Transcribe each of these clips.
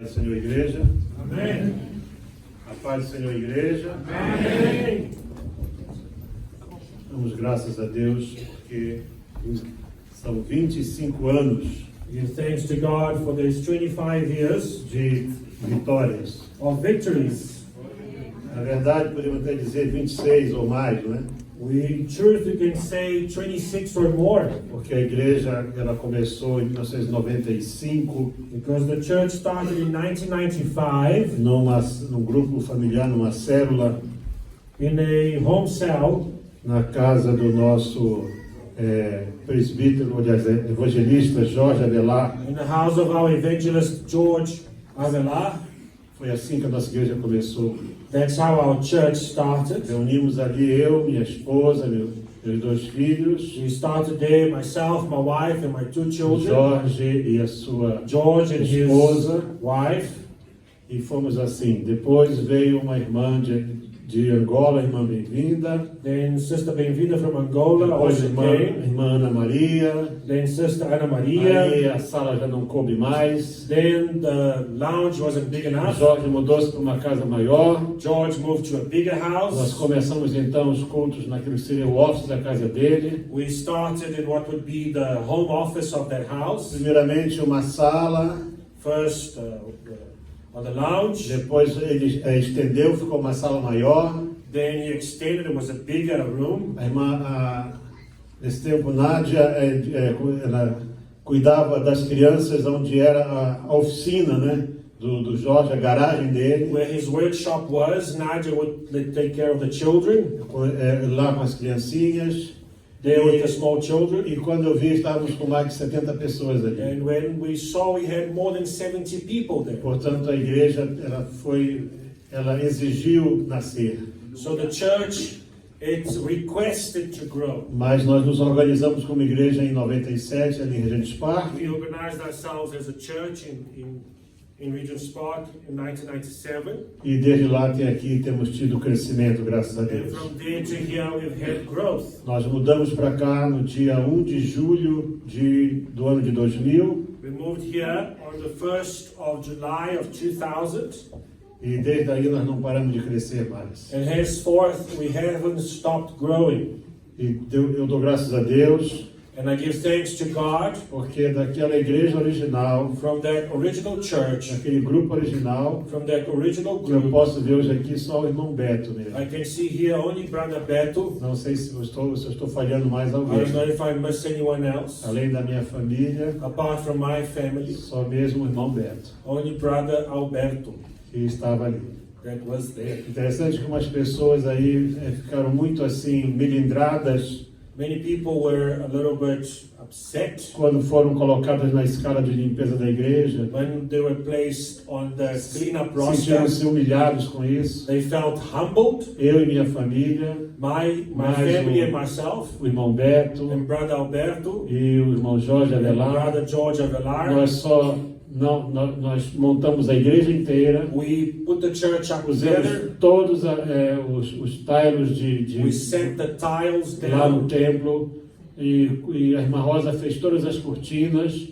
Paz do Senhor, igreja. Amém. A paz do Senhor, igreja. Amém. Damos graças a Deus porque são 25 anos Give thanks to God for these 25 years de vitórias. of victories. Na verdade, podemos até dizer 26 ou mais, né? In truth, you can say 26 or more, Porque a igreja ela começou em 1995 because the church started in 1995 num grupo familiar, numa célula, in a home cell na casa do nosso presbítero, aliás, evangelista Jorge Avelar. in the house of our evangelist George Avelar. Foi assim que a nossa igreja começou. That's how our church started. Reunimos ali eu, minha esposa, meus dois filhos, We started there, myself, my wife, and my two children, Jorge e a sua George and his esposa, wife. e fomos assim. Depois veio uma irmã de Angola, irmã Bem-vinda, Then Sister Benvinda from Angola depois also irmã came. Ana Maria, Then Sister Ana Maria. aí a sala já não coube mais, Then the lounge wasn't big enough. Jorge mudou-se para uma casa maior, George moved to a bigger nós house. começamos então os cultos naquilo que seria o office da casa dele, We started in what would be the home office of that house. primeiramente uma sala, First on the lounge. depois ele estendeu, ficou uma sala maior. Then he extended, it was a bigger room. A irmã, nesse tempo, Nádia, ela cuidava das crianças onde era a oficina, né, do Jorge, a garagem dele, Where his workshop was, Nadia would take care of the children. lá com as criancinhas. There with the small children. E quando eu vi, estávamos com mais de 70 pessoas ali. And when we saw, we had more than 70 people there. Portanto, a igreja, ela exigiu nascer. So the church, it's requested to grow. Mas nós nos organizamos como igreja em 97, ali em Regent's Park. We organized ourselves as a church in Regent's Park in 1997. E desde lá até aqui temos tido crescimento, graças a And Deus. from there to here, we've had growth. Nós mudamos para cá no dia 1 de julho do ano de 2000 We moved here on the 1st of July of 2000. e desde aí nós não paramos de crescer mais. And henceforth, we haven't stopped growing. E eu dou graças a Deus And I give thanks to God porque daquela igreja original, from that original church, daquele grupo original, from that original eu group. posso ver hoje aqui só o irmão Beto mesmo. I can see here only Brother Beto. Não sei se eu estou falhando mais I alguém. don't know if I missed anyone else. Além da minha família, Apart from my family, só mesmo o irmão Beto, only Brother Alberto que estava ali. that was there. Interessante que umas pessoas aí ficaram muito assim, melindradas, Many people were a little bit upset quando foram colocadas na escala de limpeza da igreja, when they were placed on the cleanup roster. sentiram-se humilhados com isso. They felt humbled. Eu e minha família, My Mas family o- and myself, o irmão Beto and Brother Alberto, e o irmão Jorge and Avelar, Brother George Avelar. nós montamos a igreja inteira, We put the church up pusemos together. todos os tiles We set the tiles lá no down. templo e a irmã Rosa fez todas as cortinas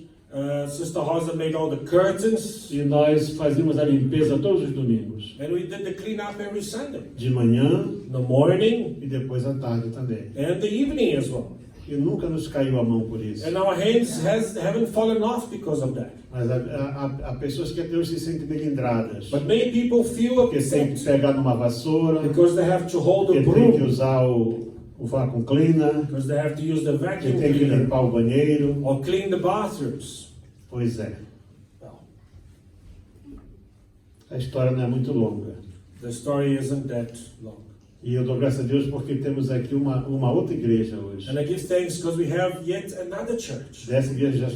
Sister Rosa made all the curtains. e nós fazíamos a limpeza todos os domingos, And we did the cleanup every Sunday. de manhã In the morning e depois à tarde também. and the evening as well. E nunca nos caiu a mão por isso. And our hands haven't fallen off because of that. Mas há pessoas que até hoje se sentem melindradas, But many people feel porque tem que upset pegar numa vassoura, because they have to hold que the tem que broom, usar o vacuum cleaner, because they have to use the que vacuum tem que cleaner limpar o banheiro. or clean the bathrooms. Pois é, Well, a história não é muito longa. the story isn't that long. E eu dou graças a Deus porque temos aqui uma outra igreja hoje. And I give thanks because we have yet another church. Dessa igreja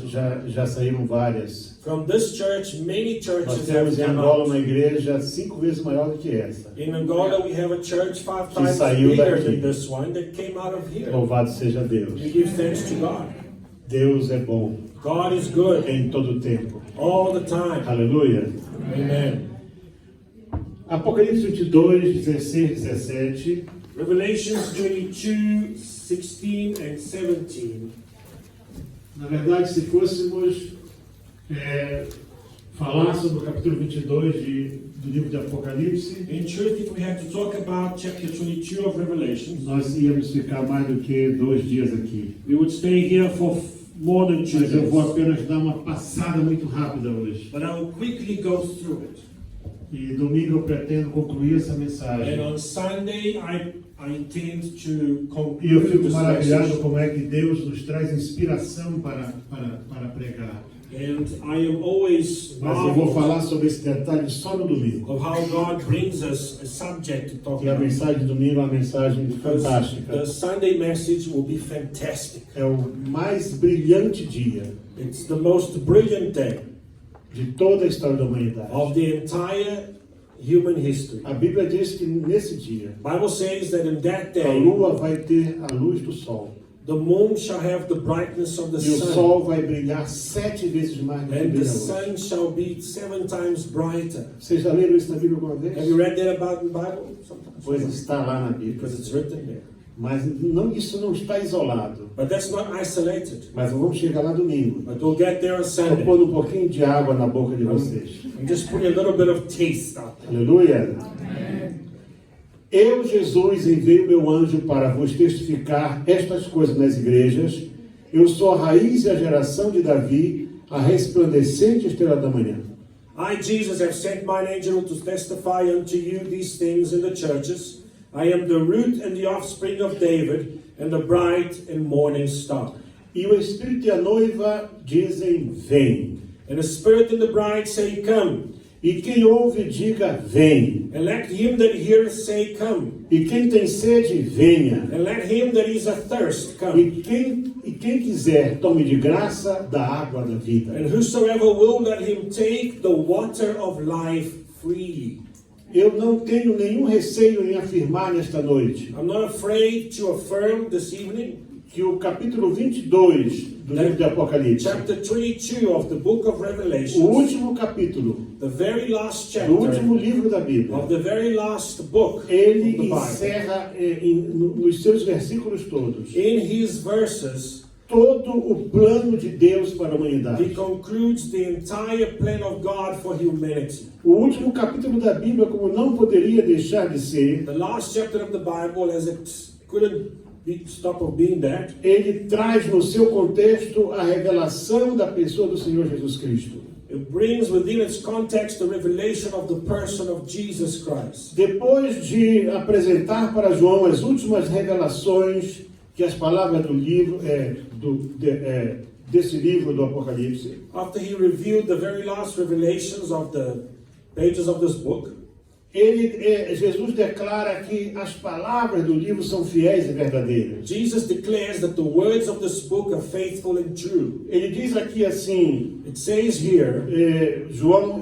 já saíram várias. From this church, many Nós churches temos have em come Angola out. uma igreja 5 vezes maior do que essa. In Angola, we have a church 5 Que times saiu bigger daqui. than this one that came out of here. Louvado seja Deus. We give thanks to God. Deus é bom God is good em todo o tempo. all the time. Aleluia. Amen. Apocalipse 22, 16, 17. Revelations 22, 16 and 17. Na verdade, se fôssemos falar sobre o capítulo 22 do livro de Apocalipse, In truth, if we had to talk about chapter 22 of Revelation, nós íamos ficar mais do que 2 dias aqui. we would stay here for more than 2 Mas eu vou days. apenas dar uma passada muito rápida hoje. But I will quickly go through it. E domingo eu pretendo concluir essa mensagem. And on Sunday, I intend to E eu conclude fico this maravilhado message. como é que Deus nos traz inspiração para pregar. And I am always Mas eu vou marveled falar sobre esse detalhe só no domingo. of how God brings us a subject to talk E a about. mensagem de domingo é uma mensagem Because fantástica. the Sunday message will be fantastic. É o mais brilhante dia It's the most brilliant day de toda a história da humanidade. of the entire human history. A Bíblia diz que nesse dia Bible says that in that a day, lua vai ter a luz do sol. the moon shall have the brightness of the E o sun, sol vai brilhar 7 vezes mais do que and the brilha hoje. sun shall be 7 times brighter. Vocês já leram isso na Bíblia alguma vez? Have you read that about in the Bible? Pois Sometimes. está lá na Bíblia. Because it's written there. Mas não, isso não está isolado. But that's not isolated. Mas vamos chegar lá domingo. But we'll get there on Estou Sunday. pondo um pouquinho de água na boca de vocês. I'm just putting a little bit of taste out there. Aleluia. Eu, Jesus, enviei o meu anjo para vos testificar estas coisas nas igrejas. Eu sou a raiz e a geração de Davi, a resplandecente estrela da manhã. I, Jesus, have sent mine angel to testify unto you these things in the churches. I am the root and the offspring of David, and the bright and morning star. E o Espírito e a noiva dizem, vem. And the Spirit and the bride say, Come. E quem ouve, diga, vem. And let him that heareth say, Come. E quem tem sede, venha. And let him that is athirst come. E quem quiser, tome de graça da água da vida. And whosoever will, let him take the water of life freely. Eu não tenho nenhum receio em afirmar nesta noite I'm not afraid to affirm this evening que o capítulo 22 do livro de Apocalipse, chapter 22 of the book of o Revelation, último capítulo the very last do chapter último livro da Bíblia, of the very last book ele of the Bible. encerra nos seus versículos todos In his verses, todo o plano de Deus para a he humanidade. concludes the entire plan of God for humanity. O último capítulo da Bíblia, como não poderia deixar de ser, The last chapter of the Bible, as it couldn't stop of being that, ele traz no seu contexto a revelação da pessoa do Senhor Jesus Cristo. it brings within its context the revelation of the person of Jesus Christ. Depois de apresentar para João as últimas revelações que as palavras do livro desse livro do Apocalipse, After he reviewed the very last revelations of the pages of this book, Jesus declara que as palavras do livro são fiéis e verdadeiras. Jesus declares that the words of this book are faithful and true. Ele diz aqui assim, It says here, João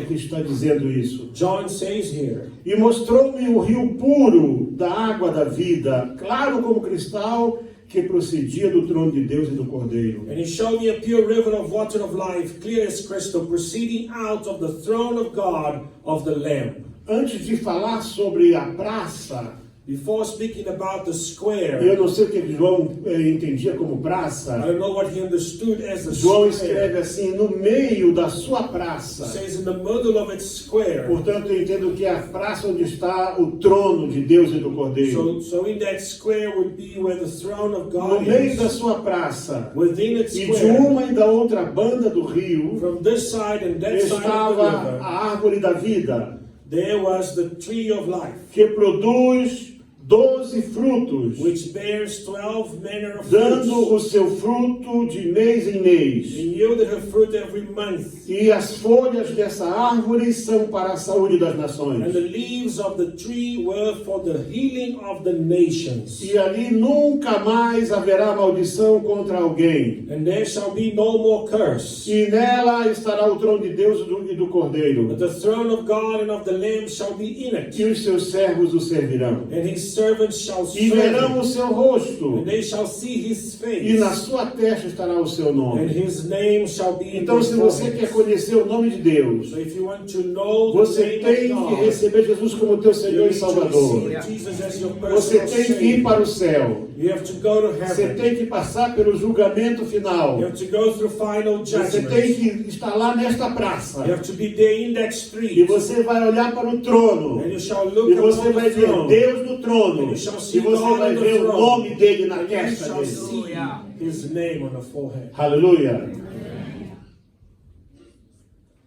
que está dizendo isso. John says here, E mostrou-me o rio puro da água da vida, claro como cristal, que procedia do trono de Deus e do Cordeiro. and he showed me a pure river of water of life, clear as crystal, proceeding out of the throne of God of the Lamb. Antes de falar sobre a praça, Before speaking about the eu square, não sei o que João entendia como I praça. don't know what he understood as the João square. escreve assim, no meio da sua It praça. says in the middle of its square. Portanto, eu entendo que é a praça onde está o trono de Deus e do Cordeiro. So in that square would be where the throne of No God meio da is. sua praça, Within its e de square, uma e da outra banda do rio, from this side and that side of estava the river, a árvore da vida, there was the tree of life, que produz 12 frutos, which bears 12 manner of dando fruits, o seu fruto de mês em mês. and yielded her fruit every month. E as folhas dessa árvore são para a saúde das And nações. the leaves of the tree were for the healing of the nations. E ali nunca mais haverá maldição contra alguém. And there shall be no more curse. E nela estará o trono de Deus e do Cordeiro. But the throne of God and of the Lamb shall be in it, E os seus servos o servirão. and his servants shall E serve verão him, o seu rosto. and they shall see his E na face, sua testa estará o seu and nome. his name shall be in Então, their se você quer foreheads. conhecer o nome de Deus, So if you want to know the você name tem of que God, receber Jesus como teu you Senhor e need to Salvador. receive Jesus as your Você personal tem que ir Savior. para o céu. You have to go to Você heaven. tem que passar pelo julgamento final. You have to go through final Você tem judgment. que estar lá nesta praça. You have to be there in that E street. você vai olhar para o trono. And you shall E look você upon vai the ver throne. Deus no trono. And you shall see E você God vai on the ver o throne. nome dele na And you testa shall dele. see his name on the forehead. Aleluia.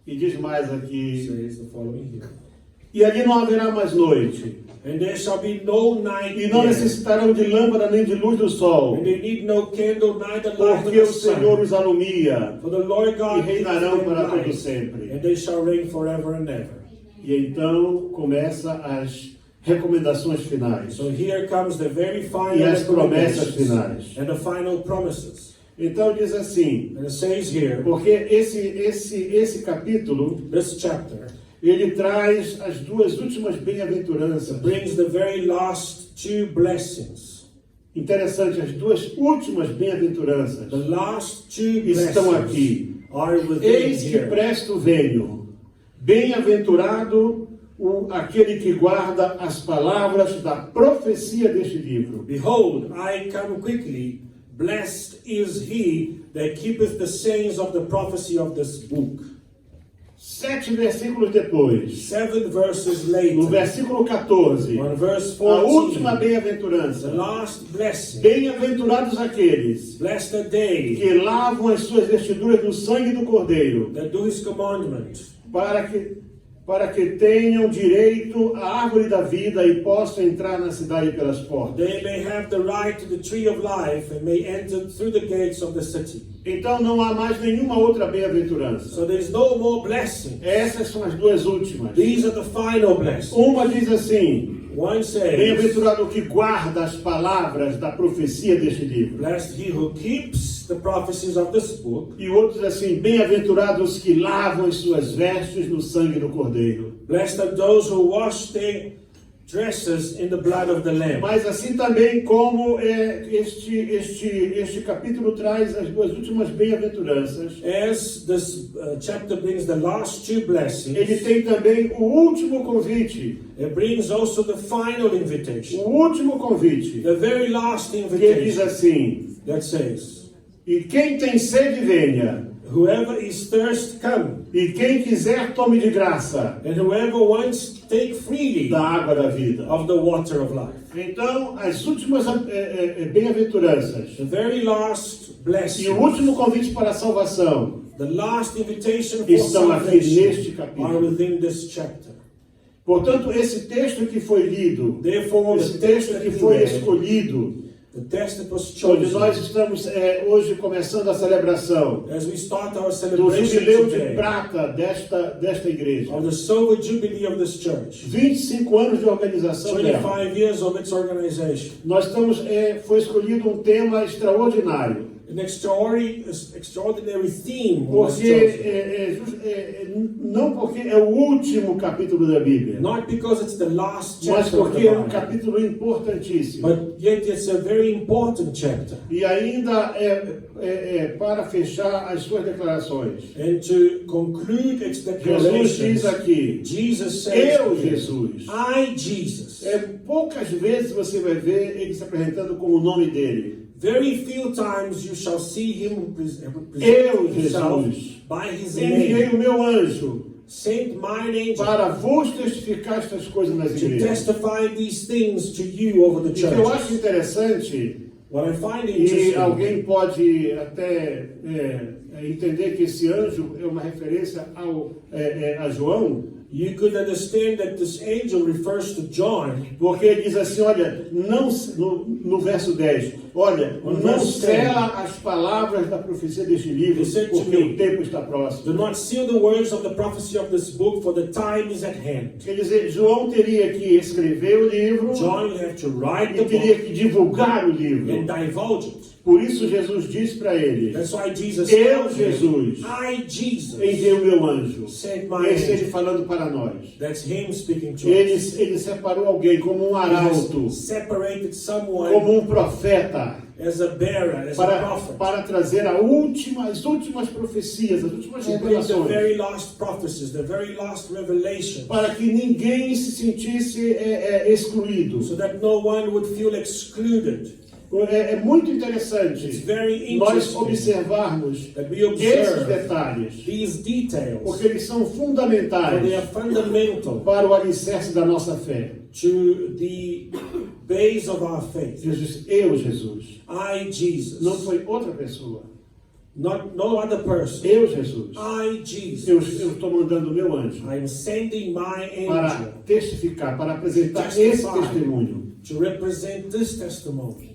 E diz mais aqui. Says the following here. E ali não haverá mais noite. And there shall be no night E não there. necessitarão de lâmpada nem de luz do sol. And they need no candle, neither light of Porque the o Senhor sun. os alumia. For the Lord E God gives reinarão them para todo light, sempre. and they shall reign forever and ever. E então começa as recomendações finais. So here comes the very final E as promessas recommendations finais. and the final promises. Então diz assim, And it says here, porque esse capítulo, this chapter ele traz as duas últimas bem-aventuranças. brings the very last two blessings. Interessante, as duas últimas bem-aventuranças The last two estão blessings aqui. are within Eis que here. presto venho. Bem-aventurado aquele que guarda as palavras da profecia deste livro. Behold, I come quickly. Blessed is he that keepeth the sayings of the prophecy of this book. 7 versículos depois, 7 verses no later, versículo 14, on verse a última 14, the bem-aventurança. last blessing. Bem-aventurados aqueles Blessed are they que lavam as suas vestiduras no sangue do Cordeiro, that do his commandment, para que tenham direito à árvore da vida e possam entrar na cidade pelas portas. they may have the right to the tree of life and may enter through the gates of the city. Então não há mais nenhuma outra bem-aventurança. So there is no more blessing. Essas são as duas últimas. These are the final blessings. Uma diz assim: One says, bem-aventurado o que guarda as palavras da profecia deste livro. blessed he who keeps the prophecies of this book. E outros assim: bem-aventurados os que lavam as suas vestes no sangue do Cordeiro. Blessed are those who wash their dresses in the blood of the Lamb. Mas assim também como este capítulo traz as duas últimas bem-aventuranças, As this chapter brings the last two blessings, ele tem também o último convite. it brings also the final invitation. O último convite, The very last que ele diz invitation assim: that says, e quem tem sede, venha. whoever is thirst, come. E quem quiser, tome de graça And whoever wants, take freely da água da vida. of the water of life. Então, as últimas bem-aventuranças The very last e blessing, o último convite para a salvação the last invitation for estão aqui salvation neste are capítulo. within this chapter. Portanto, esse texto que foi lido, Therefore, esse the texto text that que we foi read, escolhido, the text that was onde chosen, nós estamos hoje começando a celebração as we start our do celebration jubileu de today prata desta igreja. of the silver jubilee of this church, 25 anos de organização dela. 25 years of its organization, Nós estamos, foi escolhido um tema extraordinário. an extraordinary theme was Porque chosen. não porque é o último capítulo da Bíblia, Not because it's the last mas chapter of the porque é um Bible, capítulo importantíssimo. but yet it's a very important chapter. E ainda para fechar as suas declarações. And to conclude its Jesus declarations, diz aqui: Jesus says, eu, Jesus. I, Jesus. Poucas vezes você vai ver ele se apresentando com o nome dele. Very few times you shall see him present Eu, himself Jesus, by his enviei name. o meu anjo Sent mine angel para vos testificar estas coisas nas to igrejas. testify these things to you over the O que eu acho church. interessante, What I find e interesting, alguém pode até entender que esse anjo é uma referência a João, you could understand that this angel refers to John, porque ele diz assim, olha, não, no verso 10, olha, No não verse 10. sela as palavras da profecia deste livro, He said to porque me, o tempo está próximo. do not seal the words of the prophecy of this book, for the time is at hand. Quer dizer, João teria que escrever o livro John will have to write e the teria book que divulgar o livro. and divulge it. Por isso Jesus diz para ele, That's why Jesus eu, tells him, Jesus, I, Jesus, enviei o meu anjo. sent my Esse ele angel. falando para nós. That's him speaking to Ele us. separou alguém como um He arauto, has separated someone como um profeta, as a bearer, as a prophet. para trazer as últimas profecias, as últimas To bring the revelações, very last prophecies, the very last revelation, para que ninguém se sentisse excluído. so that no one would feel excluded. É muito interessante It's very nós interesting observarmos that we esses observe detalhes, these details, porque eles são for fundamentais they are fundamental para o alicerce da nossa fé. to the base of our faith. Jesus, Jesus. I, Jesus, Não foi outra pessoa. no other person. Eu, Jesus. I, Eu Jesus, estou mandando o meu anjo I am sending my para angel testificar, para apresentar esse Testify. testemunho. to represent this testimony.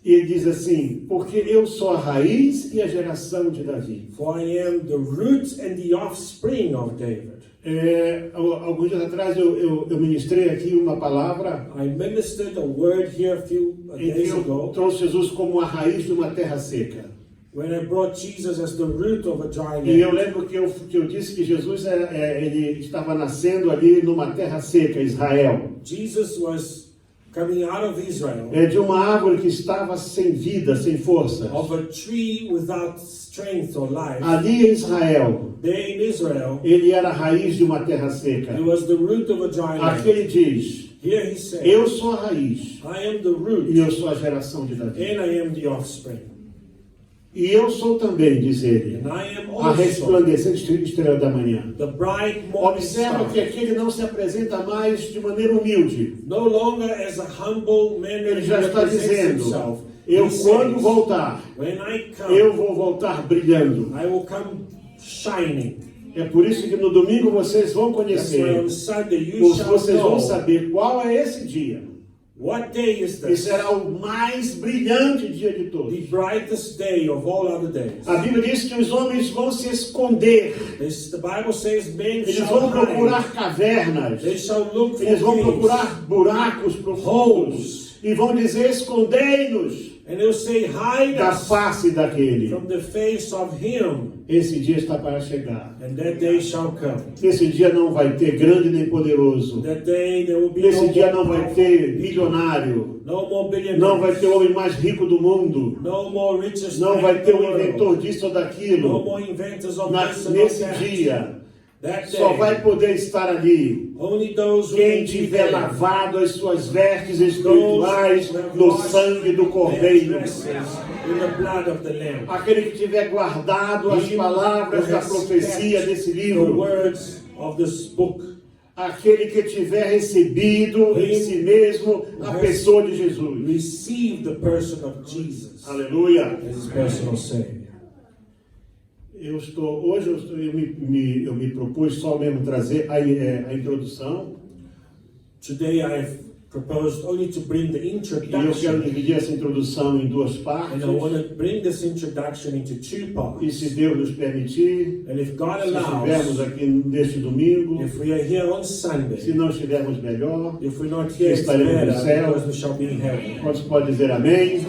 E ele diz assim, porque eu sou a raiz e a geração de Davi. For I am the root and the offspring of David. Alguns dias atrás eu ministrei aqui uma palavra I ministered a word here a few em que days eu ago trouxe Jesus como a raiz de uma terra seca. when I brought Jesus as the root of a dry E eu land. lembro que eu disse que Jesus ele estava nascendo ali numa terra seca, Israel. Jesus was coming out of Israel, De uma árvore que estava sem vida, sem força. of a tree without strength or life. Ali em Israel, There in Israel, ele era a raiz de uma terra seca. he was the root of a dry Aqui land. ele diz, Here he said, eu sou a raiz I am the root e eu sou a geração de Davi. and I am the offspring. E eu sou também, diz ele, And I am a also resplandecente estrela da manhã. the bright morning Observa star. que aqui ele não se apresenta mais de maneira humilde. No longer as a humble man Ele that já está represents dizendo, himself. eu He quando says, voltar, when I come, eu vou voltar brilhando. I will come shining. É por isso que no domingo vocês vão That's why conhecer, on Sunday you shall vocês vão know saber qual é esse dia. what day is E this. será o mais brilhante dia de todos. The brightest day of all other days. A Bíblia diz que os homens vão se esconder. The Bible says men Eles shall vão hide. procurar cavernas. They shall look Eles vão for caves. procurar buracos profundos. Holes. E vão dizer, escondei-nos And they'll say, hide da us face daquele. from the face of him. Esse dia está para chegar. And that day shall come. Esse dia não vai ter grande nem poderoso. That day there will be Esse dia no não vai more ter milionário. no more billionaires. Não vai ter o homem mais rico do mundo. No more richest Não man vai in ter the o world. inventor disso ou No daquilo. more inventors of this and of Nesse that. dia, That só day, vai poder estar ali only those who quem can be tiver there, lavado as suas vestes espirituais no sangue do their Cordeiro. dresses in the blood of the Lamb. Aquele que tiver guardado as palavras da profecia desse The livro. words of this book. Aquele que tiver recebido em si mesmo a pessoa de Jesus. Receive the person of Jesus Aleluia. as his personal Savior. Hoje eu me propus só mesmo trazer a introdução. Today I have proposed only to bring the E eu quero introduction. dividir essa introdução em duas partes. And I want to bring this introduction into two E parts. se Deus nos permitir, And if God se estivermos allows, aqui neste domingo, if we are here on se Sunday, não estivermos melhor, if we're not here, it's estaremos no better céu. because we shall be in heaven. quantos podem dizer amém?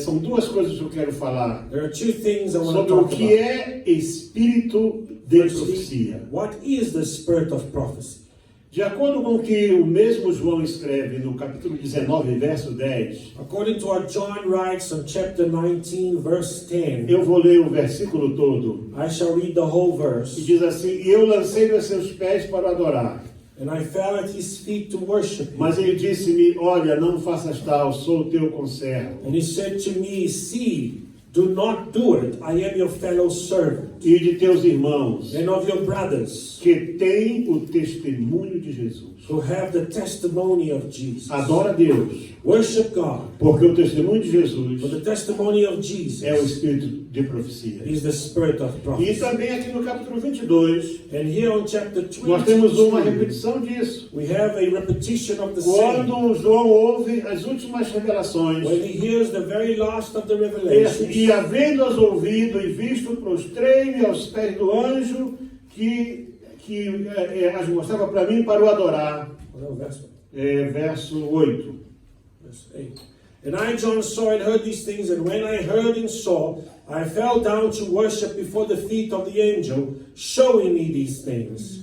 São duas coisas que eu quero falar There are two things I want to sobre o talk que about. é espírito de Firstly, profecia. what is the spirit of prophecy? De acordo com o que o mesmo João escreve no capítulo 19, verso 10, According to what John writes on chapter 19, verse 10, eu vou ler o versículo todo. I shall read the whole E verse. diz assim: E eu lancei-me a seus pés para o adorar. And I fell at his feet to worship him. Mas ele disse-me: Olha, não faças tal, sou o teu conservo. And he said to me, see, do not do it. I am your fellow servant E de teus irmãos, and of your brothers que têm o testemunho de Jesus. who have the testimony of Jesus. Adora a Deus, Worship God. porque o testemunho de Jesus For the testimony of é o Jesus espírito de profecia. is the spirit of E prophecy. também aqui no capítulo 22, And here on chapter nós temos uma 22, repetição disso. we have a repetition of the same. Quando João ouve as últimas revelações, When he hears the very last of the e revelations, havendo-as ouvido e visto, prostrei-me aos pés do anjo que as mostrava para mim para o adorar. Verso 8. Verse 8. And I, John, saw and heard these things, and when I heard and saw, I fell down to worship before the feet of the angel, showing me these things.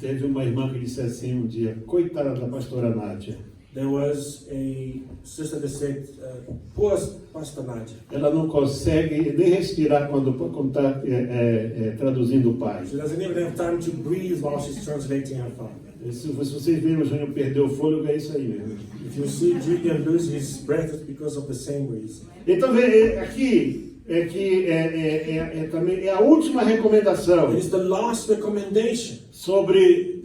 Teve uma irmã que disse assim um dia: coitada da pastora Nádia. There was a sister that said, poor Pastor Nadia. Ela não consegue nem respirar quando está traduzindo o pai. She doesn't even have time to breathe while she's translating her father. Se vocês viram o Júnior perder o fôlego, é isso aí mesmo. If you see Julian lose his breath, it's because of the same reason. Então, aqui também é a última recomendação It is the last recommendation sobre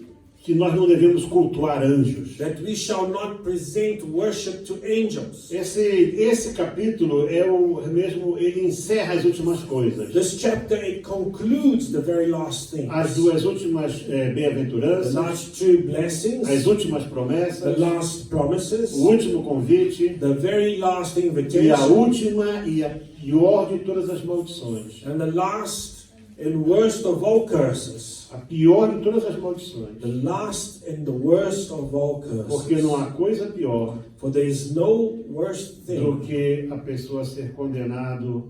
que nós não devemos cultuar anjos. that we shall not present worship to angels. Esse capítulo ele encerra as últimas coisas. This chapter, it concludes the very last things. As duas últimas The bem-aventuranças, last two blessings, as últimas the promessas, last promises, o último convite the very last e a invitation, última e a pior de todas as maldições. and the last and worst of all curses. A pior de todas as maldições. The last and the worst of all Porque curses. não há coisa pior For there is no worse do thing que a pessoa ser condenado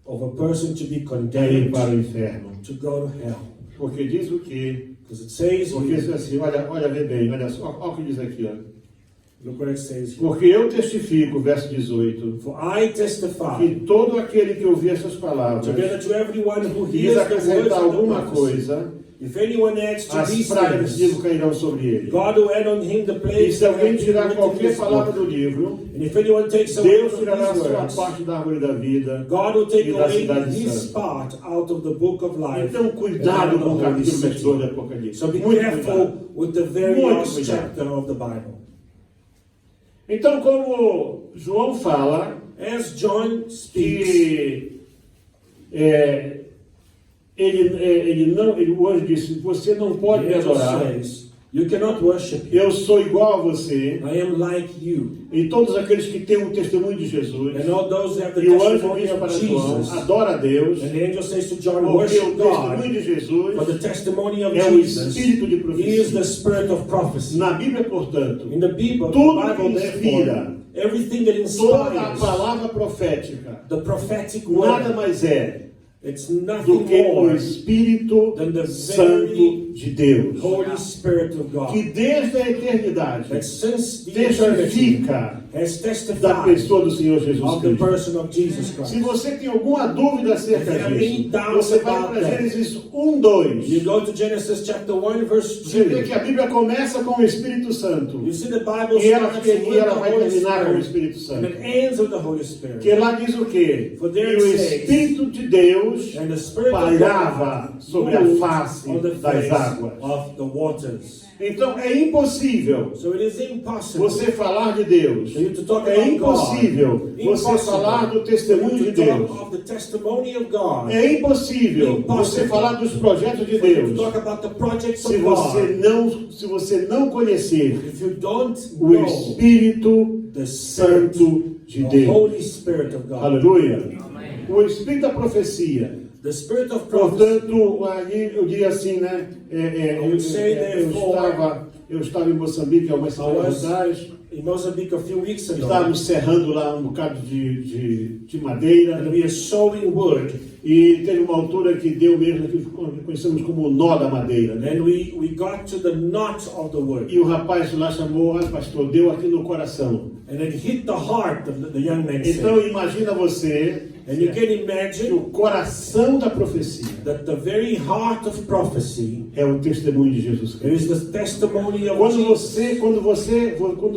of a person to be a ir condemned para o inferno. to go to hell. Porque diz o quê? Because it says Porque diz here, assim, olha, vê bem, olha só, olha o que diz aqui, ó. look what it says here. Porque eu testifico, verso 18, For I testify, que todo aquele que ouvir essas palavras together to everyone who quis hears the words acrescentar of the alguma prophecy, coisa, if anyone adds to as these pragas things, digo cairão sobre ele. God will add on him the E plagues se that alguém have been tirar written in qualquer this palavra book. do livro, And if anyone takes away Deus from tirará a these sua words, parte da árvore da vida. God will take e da away cidade his santa. part out of the book of life. Então, and cuidado out of com o the holy capítulo city. 22 do Apocalipse. So be Muito careful cuidado. with the very Muito last cuidado. chapter of the Bible. Então, como João fala, As John speaks, que o anjo disse, você não pode me the angel adorar, says, you cannot worship him. eu sou igual a você, I am like you. e todos aqueles que têm o testemunho de Jesus, And all those who have the e o anjo testimony diz para of João, Jesus. adora a Deus, And the angel says to John, porque worship o God. testemunho de Jesus For the testimony of é o Jesus espírito de He is the profecia. spirit of prophecy. Na Bíblia, portanto, In the Bible, tudo que Bible inspira, therefore, everything that toda a inspires palavra profética, the prophetic nada word, mais é it's do nothing que o more Espírito than the Santo de Deus, Holy Spirit of God que desde a eternidade that since the eternity testifica has da testified pessoa do Senhor Jesus of the Cristo. person of Jesus Se Christ. você tem alguma dúvida acerca If you have any disso, doubts você vai about para that, Gênesis 2. You go to Genesis chapter 1 verse Você vê 2. que a Bíblia começa com o Espírito Santo. You see the Bible E ela, starts with e ela the vai Holy terminar com o Spirit Espírito and Santo. it ends with the Holy Spirit. Que lá diz o quê? For Que there o it says, Espírito de Deus And the Spirit of pairava God sobre a moved face on the das face águas. of the waters. Então é impossível So it is impossible você falar de Deus. for you to talk É about impossível God. você falar do For testemunho you de to Deus. talk of the testimony of God. É impossível você falar dos projetos de For you to Deus talk about the projects se of você God. não conhecer If you don't o know Espírito the Spirit, Santo de the Deus. Holy Spirit of God, Aleluia. O Espírito da profecia. the Spirit of prophecy. Portanto, aí eu diria assim, né? Eu estava em Moçambique há umas semanas atrás. In Mozambique a few weeks ago, Estávamos serrando lá um bocado de madeira. and we are sowing wood, E teve uma altura que deu mesmo, que conhecemos como o nó da madeira, né? and we got to the knot of the wood, E o rapaz lá chamou, pastor, deu aqui no coração. and it hit the heart of the young man. Então Said. imagina você And you can que imagine o coração da profecia that the very heart of prophecy é o testemunho de Jesus it Cristo. is the testimony of Quando Jesus.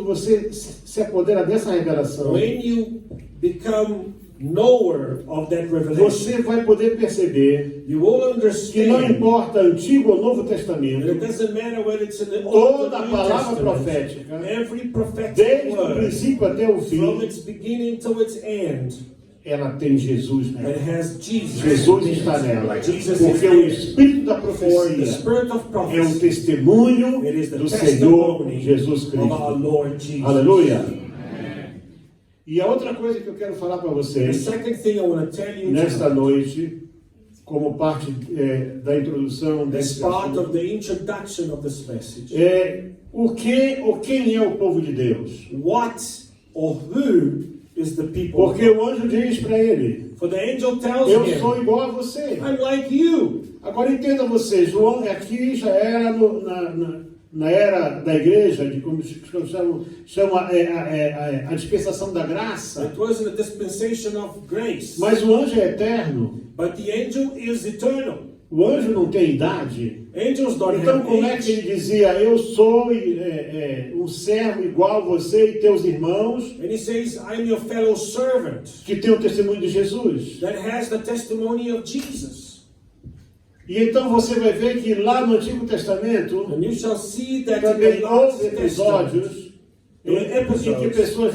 você se apodera dessa revelação, When you become knower of that revelation, você vai poder perceber you will que não understand importa Antigo ou Novo that it Testamento, doesn't matter whether it's in the Old or toda a New palavra Testament. profética, Every prophetic desde o word, princípio até o from fim, its beginning to its end, ela tem Jesus it nela. has Jesus. Jesus está nela. Jesus Porque is o there. Espírito da For the profecia spirit of é o prophecy, testemunho it is the do Senhor testimony Jesus of our Cristo. Lord Jesus. Aleluia. E a outra coisa que eu quero falar para The vocês second thing I want to tell you nesta tonight, noite, como parte da introdução as desse part assunto, of the introduction of this message, é o que ou quem é o povo de Deus. what or who is the people? Porque o anjo diz para ele: For the angel tells eu him, sou igual a você. I'm like you. Agora entenda você, João aqui já era na era da igreja, de como chama a dispensação da graça. It wasn't a dispensation of grace, Mas o anjo é eterno. but the angel is eternal. O anjo não tem idade. Angels don't Então, have como é que age. ele dizia, eu sou um servo igual a você e teus irmãos, And he says, I'm your fellow servant que tem o testemunho de Jesus? that has the testimony of Jesus. E então você vai ver que lá no Antigo Testamento, And you shall see that in também the Last houve Testament, episódios em que pessoas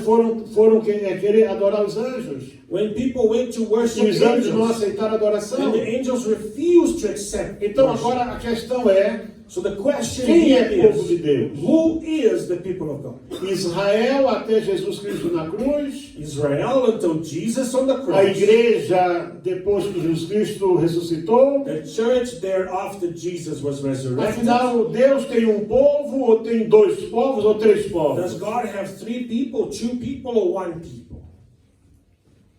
foram querer adorar os anjos. when people went to worship Os anjos não angels, aceitaram a adoração. and the angels refused to accept Então worship. agora a questão é, So the question quem é here povo de is, Deus? who is the people of God? Israel até Jesus Cristo na cruz, Israel until Jesus on the a cross. igreja depois que Jesus Cristo ressuscitou. The church thereafter Jesus was resurrected. Afinal, Deus tem um povo, ou tem dois povos, ou três Does povos? God have 3 people, 2 people, or 1 people?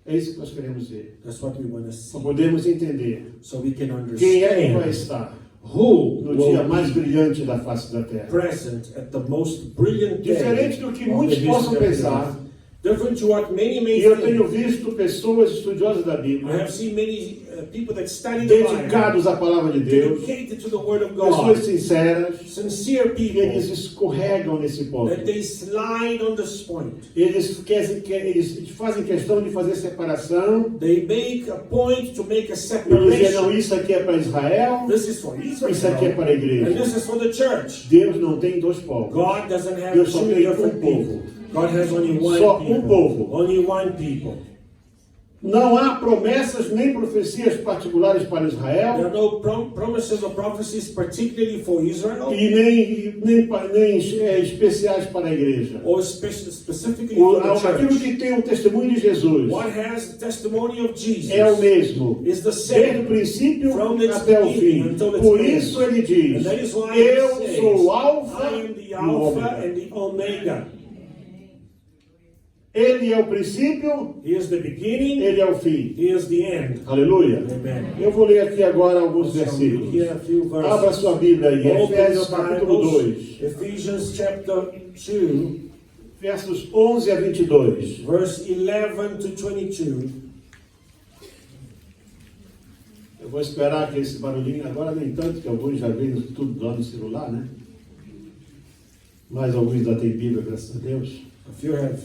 É isso que nós queremos ver. That's what we want to see. Para podermos entender So we can quem é que vai understand estar who no dia will mais be brilhante da face da terra. present at the most brilliant day Diferente do que of muitos the possam history of the pensar. earth. Different to what many may E eu tenho think. visto pessoas estudiosas da I Bíblia, have seen many people that study the Bible, dedicados à palavra de Deus, dedicated to the Word of pessoas God, sinceras, sincere e eles people, escorregam nesse ponto. that they slide on this point. Eles fazem questão de fazer separação They make a point to make a e dizer, não, separation. isso aqui é para Israel, This is for isso aqui é Israel, para a and igreja. this is for the church. Deus não tem dois povos. God doesn't have Deus só 2 tem different povo. people. God has only one Só people. povo. Only one people. Não há promessas nem profecias particulares para There Israel are no promises or prophecies particularly for Israel e nem especiais para a igreja. or specifically for the Aquilo church. que tem o testemunho de Jesus What has the testimony of Jesus é o mesmo, is the desde o same. princípio From its até o beginning fim. until its Por end. isso ele diz, And that is why eu it says, sou o Alfa I am the e o Alpha Ômega. and the Omega. Ele é o princípio, He is the beginning, ele é o fim. He is the end. Aleluia. Amen. Eu vou ler aqui agora alguns So we versículos. hear a few Abra verses. sua Bíblia aí, Open your Efésios capítulo Bibles, 2, Ephesians chapter 2, versos 11 a 22. verse 11 to 22. Eu vou esperar que esse barulhinho, agora nem tanto, que alguns já veem tudo lá no celular, né? Mas alguns ainda têm Bíblia, graças a Deus. A few have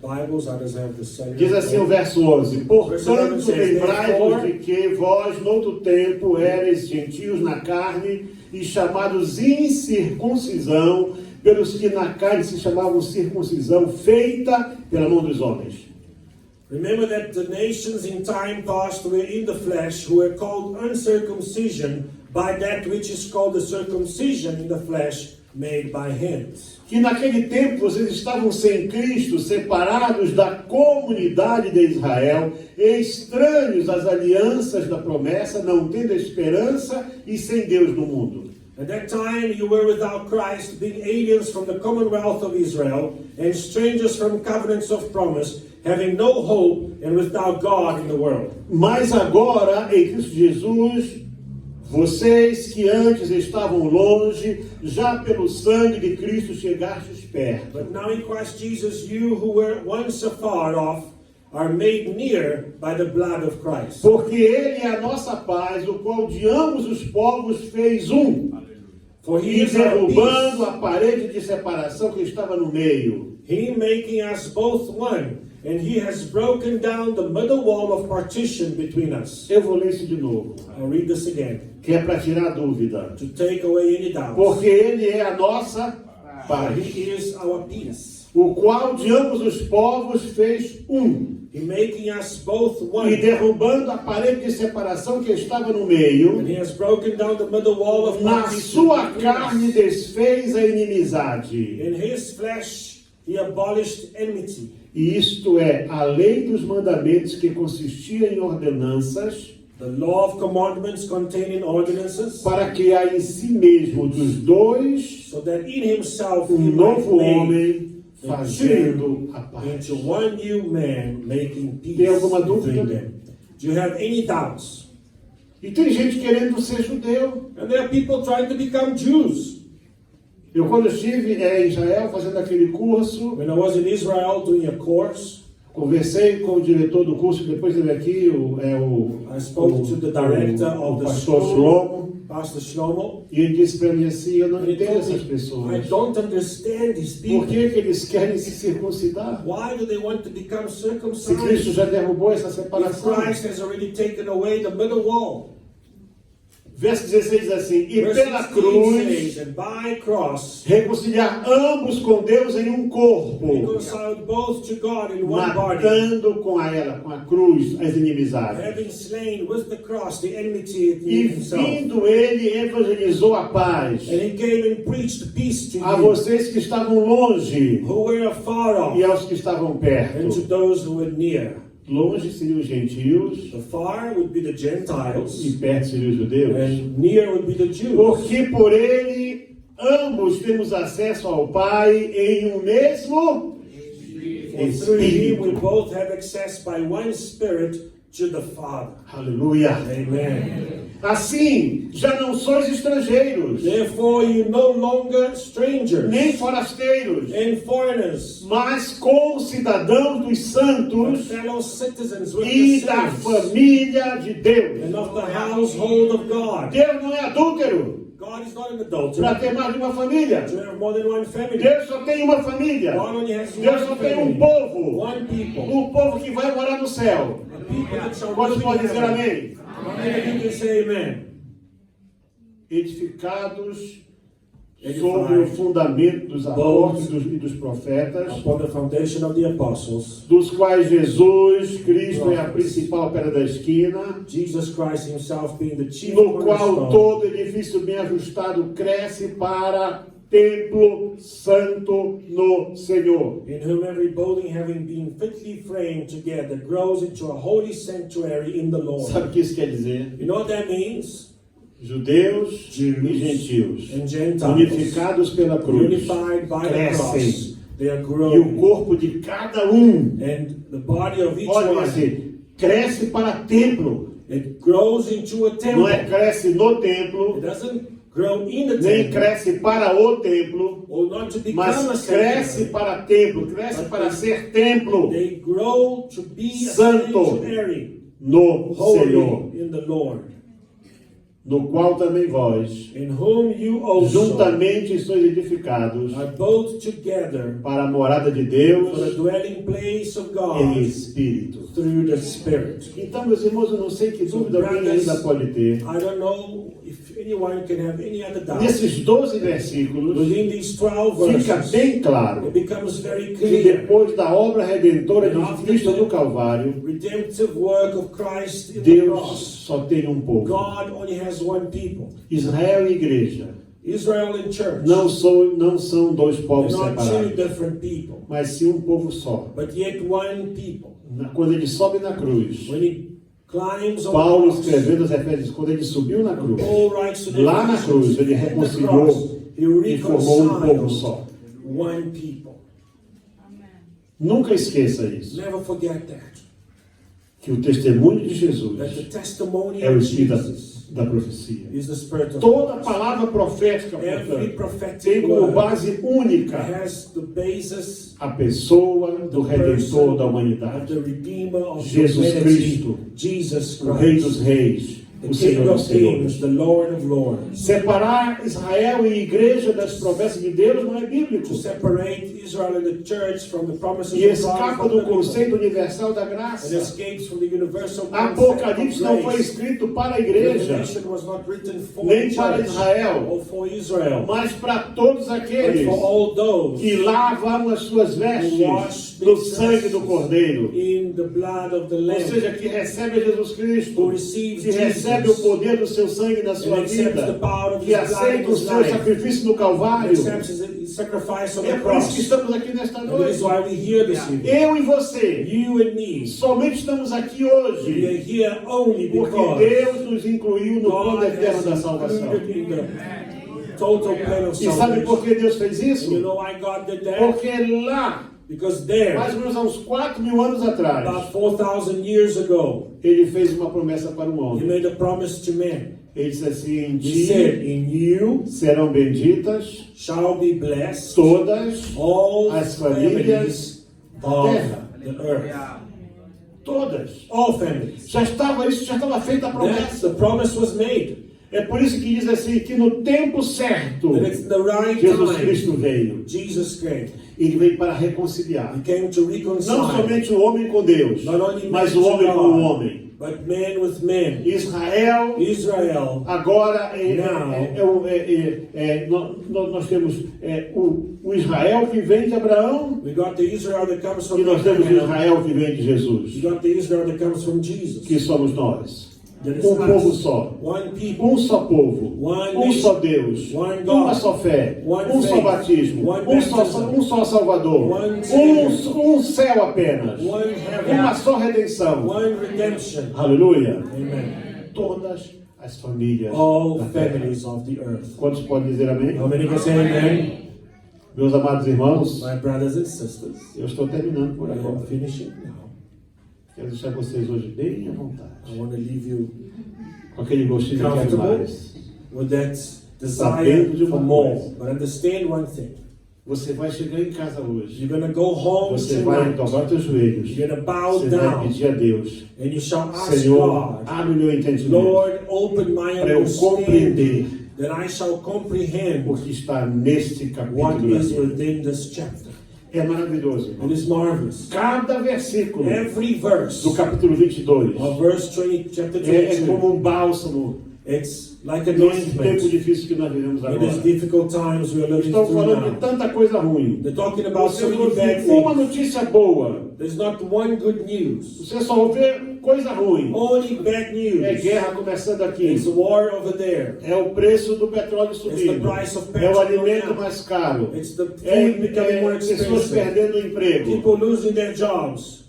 Bibles, others have the cellular. Diz assim o verso 11: Portanto, lembrai-vos de que vós, noutro tempo, erais gentios na carne e chamados incircuncisão, pelos que na carne se chamavam circuncisão, feita pela mão dos homens. Remember that the nations in time past were in the flesh, who were called uncircumcision by that which is called the circumcision in the flesh, made by hands. Que naquele tempo vocês estavam sem Cristo, separados da comunidade de Israel, estranhos às alianças da promessa, não tendo esperança e sem Deus no mundo. At that time you were without Christ, being aliens from the commonwealth of Israel, and strangers from covenants of promise, having no hope and without God in the world. Mas agora, em Cristo Jesus, vocês que antes estavam longe, já pelo sangue de Cristo chegastes perto. But now in Christ Jesus, you who were once afar off are made near by the blood of Christ. Porque Ele é a nossa paz, o qual de ambos os povos fez um, For he e is our derrubando peace, a parede de separação que estava no meio. he making us both one, and he has broken down the middle wall of partition between us. Eu vou ler isso de novo, I'll read this again, que é para tirar dúvida. to take away any doubts. Porque Ele é a nossa For paz, he is our peace. o qual de ambos os povos fez um, He making us both e one, derrubando a parede de separação que estava no meio, and he has broken down the middle wall of na partition sua between carne us. desfez a inimizade. In his flesh he abolished enmity. E isto é, a lei dos mandamentos que consistia em ordenanças, The law of commandments containing ordinances, para criar em si mesmo dos dois so that in himself he um might novo make homem, fazendo a paz. into one new man, making peace Tem alguma dúvida? between them. Do you have any doubts? E tem gente querendo ser judeu. And there are people trying to become Jews. Eu quando estive em Israel fazendo aquele curso, When I was in Israel doing a course, Conversei com o diretor do curso, que depois teve aqui, I spoke to the director o of the pastor school, Shlomo, Pastor Shlomo. e ele disse para mim assim, eu não And he entendo told essas me, I pessoas. don't understand these Por people. que eles querem se circuncidar? Why do they want to become Se Cristo circumcised? já derrubou essa If separação. Christ has already taken away the middle wall. Verso 16 diz assim, e Verse pela 16 cruz says, and by cross, reconciliar ambos com Deus em um corpo, reconciled both to God in one body, matando com a cruz, as inimizades. having slain with the cross the enmity E in himself. vindo ele, evangelizou a paz And he came and preached peace to a you vocês que estavam longe who were afar off, e aos que estavam and to perto. those who were near. Longe seriam os gentios The far would be the e Gentiles, perto seriam os judeus. and near would be the Jews. Porque por ele ambos temos acesso ao Pai em um mesmo For through him we Espírito. both have access by one Spirit to the Father. Aleluia. Amen. Assim, já não sois estrangeiros, Therefore you no longer strangers nem forasteiros, and foreigners, mas concidadãos dos but santos fellow citizens with e the da saints, família de Deus. and of the household of God. Deus não é adúltero God is not an adulterer para ter mais de uma família. to have more than one family. Deus só tem uma família. God only has Deus só one tem um family, povo. one people. Um povo que vai morar no céu. A people that shall Quantos live podem in dizer heaven. amém? How many of you can say amen? Edificados sobre o fundamento dos apóstolos e dos profetas, Upon the foundation of the apostles, dos quais Jesus Cristo é a principal pedra da esquina, Jesus Christ himself being the chief no qual cornerstone, todo edifício bem ajustado cresce para templo santo no Senhor. in whom every building having been fitly framed together grows into a holy sanctuary in the Lord. Sabe o que isso quer dizer? You know what that means? Judeus Jews e gentios, and Gentiles, unificados pela cruz, unified by the crescem. cross, they are E o growing, corpo de cada um, and the body of each pode one, dizer, cresce para templo. it grows into a temple. Não é cresce no It templo, doesn't grow in the nem temple, cresce para o templo, or not to become a mas cresce sanctuary. para templo, cresce para ser templo They grow to be a Santo. sanctuary, no Senhor, holy in the Lord, no qual também vós, in whom you also juntamente sois edificados are both together para a morada de for the Deus dwelling place of em God Espírito. through the Spirit. Então, meus irmãos, eu não sei que dúvida alguém ainda pode ter. I don't know if anyone can have any other doubt. Nesses 12 versículos, Within these 12 fica verses, bem claro it becomes very que clear. depois da obra redentora de Cristo no Calvário, Redemptive work of Christ in the Deus cross. só tem um povo. God only has one people. Israel e igreja Israel and church. não são dois They're povos not two separados, different people, mas sim um povo só. but yet one people. Quando ele sobe na cruz, When he climbs on Paulo the cross, escrevendo aos Efésios, quando ele subiu na cruz, Paul writes to the lá na Ephesians, cruz, ele at the reconciliou cross, he e formou um povo reconciled só. one people. Nunca esqueça isso, Never forget that. que o testemunho de Jesus That the testimony é o of espírito Jesus da profecia. is the spirit of Toda God. palavra profética, Every portanto, prophetic tem como word base única has the basis a pessoa do Redentor da of humanidade, the Redeemer of Jesus humanity, Cristo, Jesus o Rei Christ, dos Reis, the o King Senhor dos of Kings, Senhores. the Lord of Lords. Separar Israel e igreja das promessas de Deus não é bíblico. To separate Israel and the church from the promises E of God escapa from do the people. conceito universal da And graça. escapes from the universal Apocalipse não concept foi of grace. escrito para a igreja, Revelation was not written for nem the para church Israel, or for Israel, mas para todos but aqueles for all those que lavam as suas vestes no sangue do Cordeiro. in the blood of the Ou Lamb, seja, que recebe Jesus Cristo, who receives que recebe o Jesus, poder do seu sangue na sua and accepts the vida, power of que His blood in aceita o his seu life, sacrifício no and Calvário. accepts His sacrifice on É the por isso que cross. estamos aqui nesta And that noite. is why we're here this evening. Eu e você, You and me, somente estamos aqui we are hoje here only porque because Deus nos incluiu no plano God eterno da has salvação. included in the total plan of E sabe por salvation. que Deus fez And you isso? know why God did that? Porque lá, Because there, mais ou menos há uns 4.000 anos atrás, about 4,000 years ago, Ele fez uma promessa para o He homem. made a promise to man. Ele disse assim: em He said, ti in you serão benditas shall be blessed todas all as famílias families da of terra. the earth. Todas. All families. Já estava feita a promessa. The promise was made. É por isso que diz assim, que no tempo certo, And it's the right Jesus time. Cristo veio. Jesus came. Ele veio para reconciliar. He came to Não reconcile. somente o homem com Deus, Not only mas man o homem to com o God, homem. but man with man. Israel, Israel. agora Now. nós temos o Israel que vem de Abraão We got the Israel that comes from e nós temos o Abraham. Israel que vem de We Jesus, got the Israel that comes from Jesus. que somos nós. That is Um us. povo só, One people. um só povo, One um nation. só Deus, One God. uma só fé, One um só faith. batismo, One um baptism. só Salvador, One Savior. um céu apenas, One heaven. uma só redenção. One redemption. Aleluia. Amen. Todas as famílias All da terra. families of the earth. Quantos podem dizer amém? How many can say amen? Meus amados irmãos, My brothers and sisters, eu estou terminando por I am agora. finishing now. Quero deixar vocês hoje bem à vontade, I want to leave you com aquele gostinho de quero comfortable mais. with that Sabendo desire de uma for more. coisa. But understand one thing. Você vai chegar em casa hoje, You're going to go home você vai tonight. dobrar teus joelhos, You're going to bow você vai down pedir a Deus, and you shall ask Senhor, God, abre o meu entendimento, Lord, open my para eu compreender understanding, that I shall comprehend o que está neste what capítulo. is aqui. within this chapter. É maravilhoso, irmão. It is marvelous. Cada versículo Every verse do capítulo 22 of verse 20, chapter é 22, como um bálsamo it's like nesse tempo anointment. difícil que nós vivemos In agora. these difficult times we are living Estão through falando de now. tanta coisa ruim. They're talking about Você so não many bad ouve uma things. notícia boa. There's not one good news. Você só ouve coisa ruim. Only bad É news. guerra começando aqui. It's war over there. É o preço do petróleo It's the subindo. price of É o petrol alimento going up. mais caro. It's the food É, becoming more pessoas expensive. perdendo o emprego. People losing their jobs.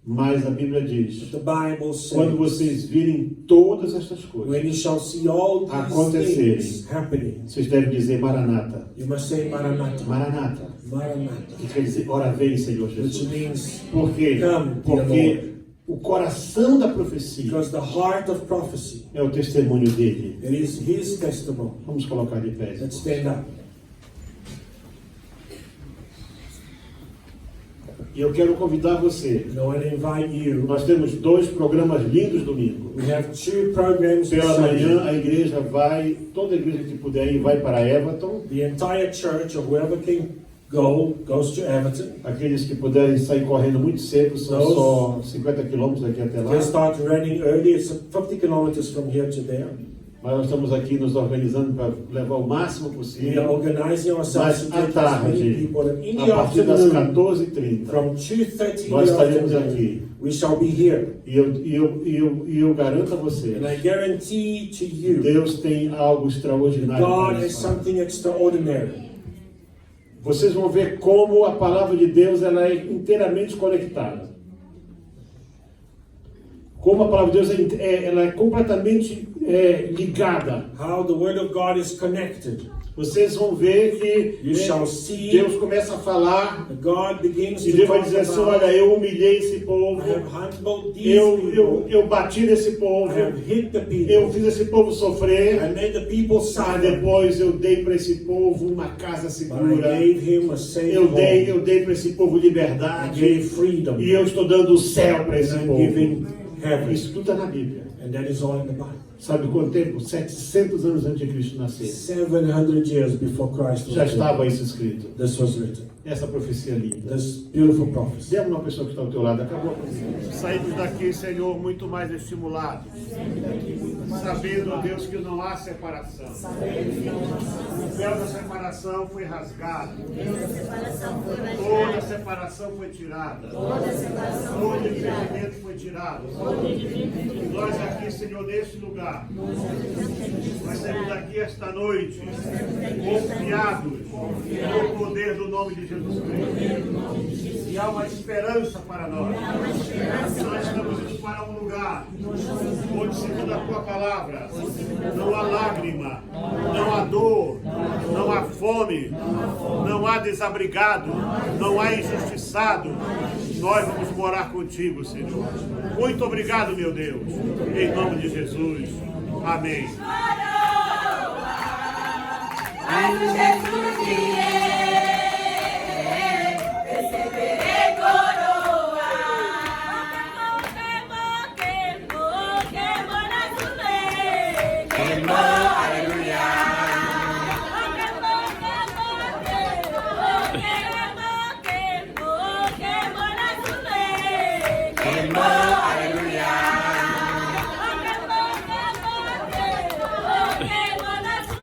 Mas a Bíblia diz, The Bible quando says, vocês virem todas estas coisas, when you shall see all these acontecerem, things happening, vocês devem dizer Maranata. you must say Maranatha. Maranata. Maranatha. Que quer dizer, ora vem, Senhor Which Jesus. means, Por quê? Come, dear Porque o coração da profecia because the heart of prophecy, é o testemunho dele. it is his testimony. Vamos colocar de pé. Let's stand up. E eu quero convidar você. I want to invite you. Nós temos 2 programas lindos domingo. We have 2 programs this Pela manhã Sunday. a igreja vai, toda a igreja que puder ir, vai para Everton. The entire church, or whoever can go, goes to Everton. Aqueles que puderem sair correndo muito cedo, são Those- só 50 quilômetros daqui até lá. They start running early. It's 50 kilometers from here to there. Mas nós estamos aqui nos organizando para levar o máximo We are possível. organizing ourselves Mas to à take as many tarde, people. And in a the partir das afternoon, 14h30, from 2:30 in nós the estaremos afternoon, aqui. we shall be here. E eu garanto a vocês, And I guarantee to you, Deus tem algo extraordinário God para has nós. something extraordinary. Vocês vão ver como a palavra de Deus ela é inteiramente conectada. Como a palavra de Deus ela é completamente ligada. How the word of God is connected. Vocês vão ver que You shall see Deus começa a falar that God begins e to Deus vai talk dizer assim, about, olha, eu humilhei esse povo, I have humbled these people. eu bati nesse povo, I have hit the people. eu fiz esse povo sofrer, I made the people mas suffer. depois eu dei para esse povo uma casa But I segura, gave him a safe eu home. dei para esse povo I liberdade, gave freedom. e eu estou dando o céu para esse And I'm povo. giving heaven. Isso tudo está na Bíblia. And that is all in the Bible. Sabe quanto tempo? 700 anos antes de Cristo nascer. 700 years before Christ Já was estava born, isso escrito. this was written. Essa profecia linda. This beautiful prophecy. Dê uma pessoa que está ao teu lado. Acabou a profecia. Saímos daqui, Senhor, muito mais estimulados. Sabendo, ó Deus, que não há separação. O véu da separação foi rasgado. Toda a separação foi tirada. Todo impedimento foi tirado. Nós aqui, Senhor, neste lugar, nós saímos daqui esta noite, confiados no poder do nome de Jesus Cristo. E há uma esperança para nós. Nós estamos indo para um lugar onde, segundo a tua palavra, não há lágrima, não há dor, não há fome, não há desabrigado, não há injustiçado. Nós vamos morar contigo, Senhor. Muito obrigado, meu Deus. Em nome de Jesus. Amém. Mas o Jesus que é, receberei glória. Aleluia, aleluia.